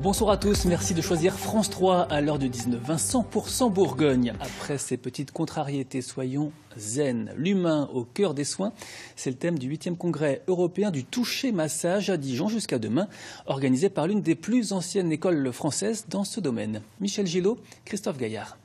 Bonsoir à tous, merci de choisir France 3 à l'heure de 19h, 100% Bourgogne. Après ces petites contrariétés, soyons zen. L'humain au cœur des soins, c'est le thème du 8e congrès européen du toucher-massage à Dijon jusqu'à demain, organisé par l'une des plus anciennes écoles françaises dans ce domaine. Michel Gillot, Christophe Gaillard.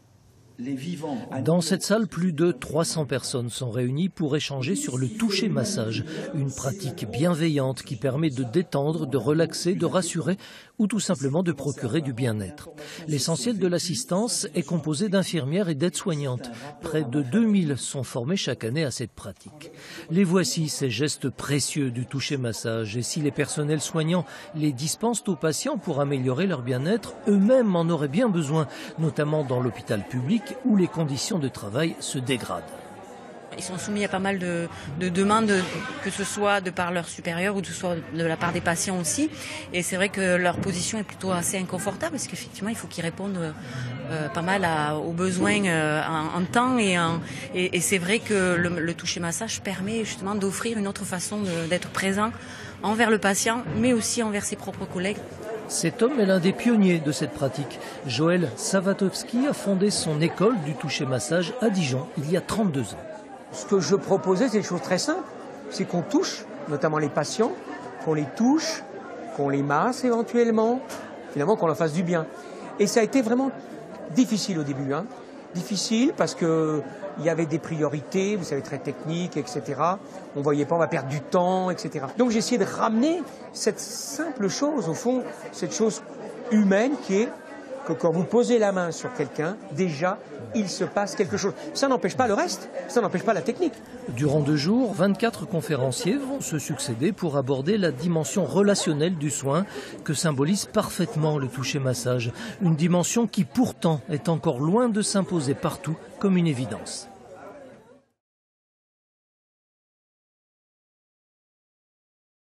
Dans cette salle, plus de 300 personnes sont réunies pour échanger sur le toucher-massage, une pratique bienveillante qui permet de détendre, de relaxer, de rassurer ou tout simplement de procurer du bien-être. L'essentiel de l'assistance est composé d'infirmières et d'aides-soignantes. Près de 2000 sont formés chaque année à cette pratique. Les voici, ces gestes précieux du toucher-massage. Et si les personnels soignants les dispensent aux patients pour améliorer leur bien-être, eux-mêmes en auraient bien besoin, notamment dans l'hôpital public, où les conditions de travail se dégradent. Ils sont soumis à pas mal de demandes, que ce soit de par leurs supérieurs ou que ce soit de la part des patients aussi. Et c'est vrai que leur position est plutôt assez inconfortable parce qu'effectivement, il faut qu'ils répondent pas mal aux besoins en temps. Et c'est vrai que le toucher-massage permet justement d'offrir une autre façon d'être présent envers le patient, mais aussi envers ses propres collègues. Cet homme est l'un des pionniers de cette pratique. Joël Savatowski a fondé son école du toucher-massage à Dijon il y a 32 ans. Ce que je proposais, c'est des choses très simples. C'est qu'on touche, notamment les patients, qu'on les touche, qu'on les masse éventuellement, finalement qu'on leur fasse du bien. Et ça a été vraiment difficile au début. Difficile parce qu'il y avait des priorités, vous savez, très techniques, etc. On ne voyait pas, on va perdre du temps, etc. Donc j'ai essayé de ramener cette simple chose, au fond, cette chose humaine qui est que quand vous posez la main sur quelqu'un, déjà, il se passe quelque chose. Ça n'empêche pas le reste, ça n'empêche pas la technique. Durant 2 jours, 24 conférenciers vont se succéder pour aborder la dimension relationnelle du soin que symbolise parfaitement le toucher-massage. Une dimension qui pourtant est encore loin de s'imposer partout comme une évidence.